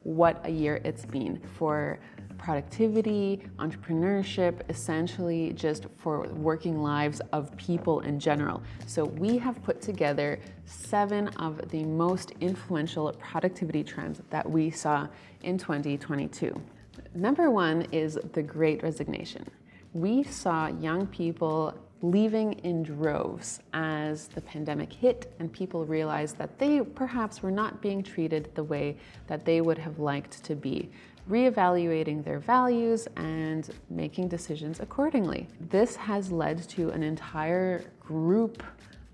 what a year it's been for productivity, entrepreneurship, essentially just for working lives of people in general. So we have put together 7 of the most influential productivity trends that we saw in 2022. Number 1 is the Great Resignation. We saw young people leaving in droves as the pandemic hit and people realized that they perhaps were not being treated the way that they would have liked to be, reevaluating their values and making decisions accordingly. This has led to an entire group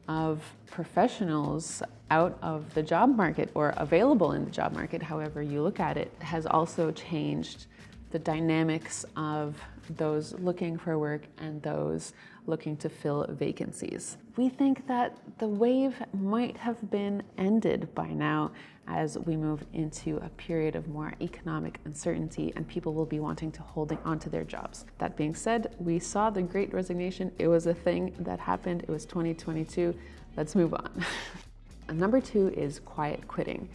of professionals out of the job market or available in the job market, however you look at it. It has also changed the dynamics of those looking for work and those looking to fill vacancies. We think that the wave might have been ended by now as we move into a period of more economic uncertainty and people will be wanting to hold on to their jobs. That being said, we saw the Great Resignation. It was a thing that happened. It was 2022. Let's move on. Number 2 is quiet quitting.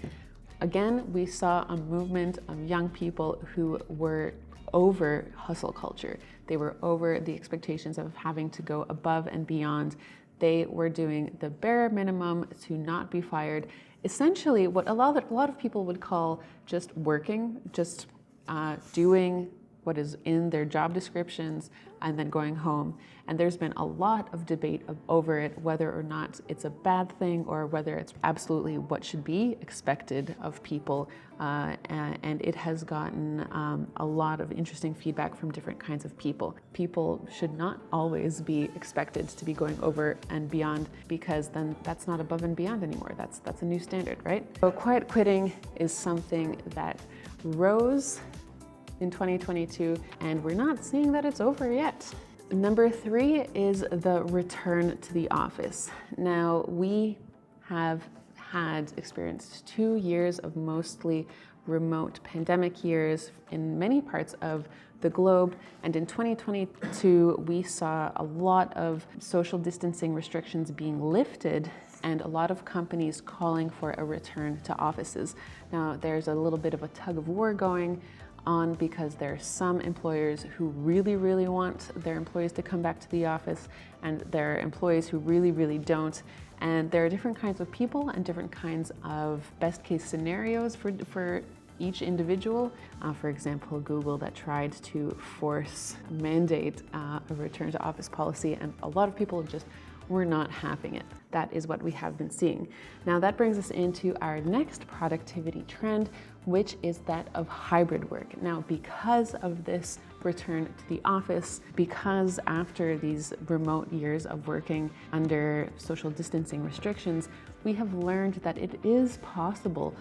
Again, we saw a movement of young people who were over hustle culture. They were over the expectations of having to go above and beyond. They were doing the bare minimum to not be fired. Essentially, what a lot of people would call just working, just doing what is in their job descriptions and then going home. And there's been a lot of debate over it, whether or not it's a bad thing or whether it's absolutely what should be expected of people. And it has gotten a lot of interesting feedback from different kinds of people. People should not always be expected to be going over and beyond because then that's not above and beyond anymore. That's a new standard, right? So quiet quitting is something that rose in 2022, and we're not seeing that it's over yet. Number 3 is the return to the office. Now, we have experienced 2 years of mostly remote pandemic years in many parts of the globe, and in 2022, we saw a lot of social distancing restrictions being lifted and a lot of companies calling for a return to offices. Now, there's a little bit of a tug of war going on because there are some employers who really, really want their employees to come back to the office and there are employees who really, really don't. And there are different kinds of people and different kinds of best case scenarios for each individual. For example, Google that tried to mandate a return to office policy, and a lot of people just were not having it. That is what we have been seeing. Now that brings us into our next productivity trend, which is that of hybrid work. Now, because of this return to the office, because after these remote years of working under social distancing restrictions, we have learned that it is possible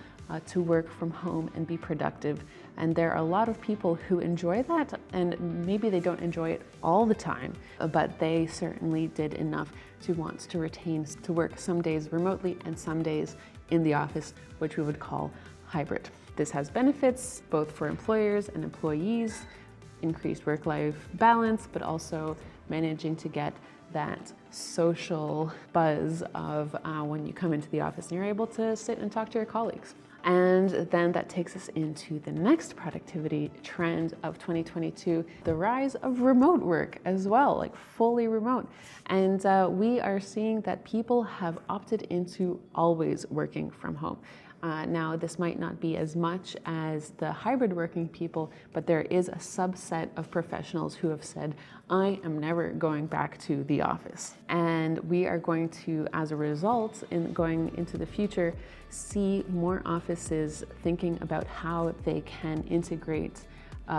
to work from home and be productive. And there are a lot of people who enjoy that, and maybe they don't enjoy it all the time, but they certainly did enough to want to retain to work some days remotely and some days in the office, which we would call hybrid. This has benefits both for employers and employees, increased work-life balance, but also managing to get that social buzz of when you come into the office and you're able to sit and talk to your colleagues. And then that takes us into the next productivity trend of 2022, the rise of remote work as well, like fully remote. And we are seeing that people have opted into always working from home. Now, this might not be as much as the hybrid working people, but there is a subset of professionals who have said, I am never going back to the office. And we are going to, as a result, in going into the future, see more offices thinking about how they can integrate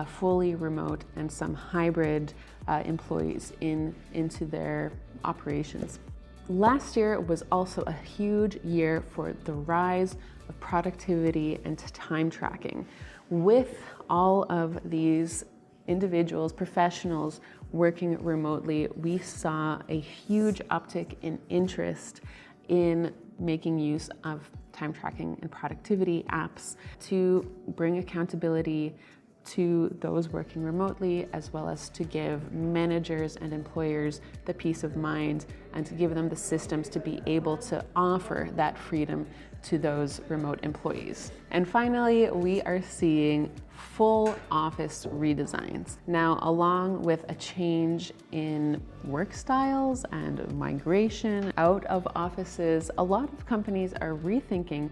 fully remote and some hybrid employees into their operations. Last year was also a huge year for the rise of productivity and time tracking. With all of these individuals, professionals working remotely, we saw a huge uptick in interest in making use of time tracking and productivity apps to bring accountability, to those working remotely, as well as to give managers and employers the peace of mind and to give them the systems to be able to offer that freedom to those remote employees. And finally, we are seeing full office redesigns. Now, along with a change in work styles and migration out of offices, a lot of companies are rethinking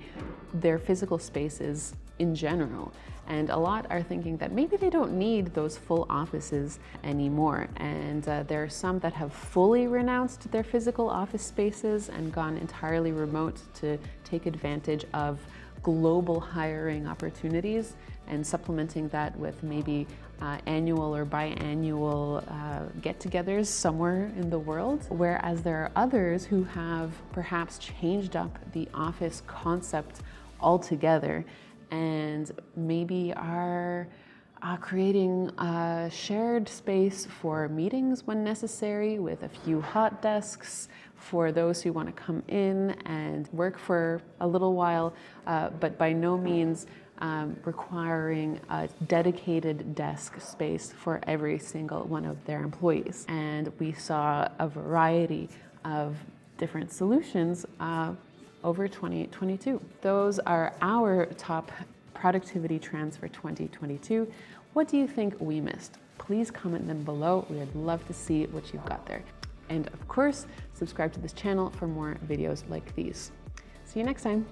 their physical spaces in general. And a lot are thinking that maybe they don't need those full offices anymore. And there are some that have fully renounced their physical office spaces and gone entirely remote to take advantage of global hiring opportunities and supplementing that with maybe annual or biannual get-togethers somewhere in the world. Whereas there are others who have perhaps changed up the office concept altogether and maybe are creating a shared space for meetings when necessary, with a few hot desks for those who want to come in and work for a little while, but by no means requiring a dedicated desk space for every single one of their employees. And we saw a variety of different solutions over 2022. Those are our top productivity trends for 2022. What do you think we missed? Please comment them below. We would love to see what you've got there. And of course, subscribe to this channel for more videos like these. See you next time.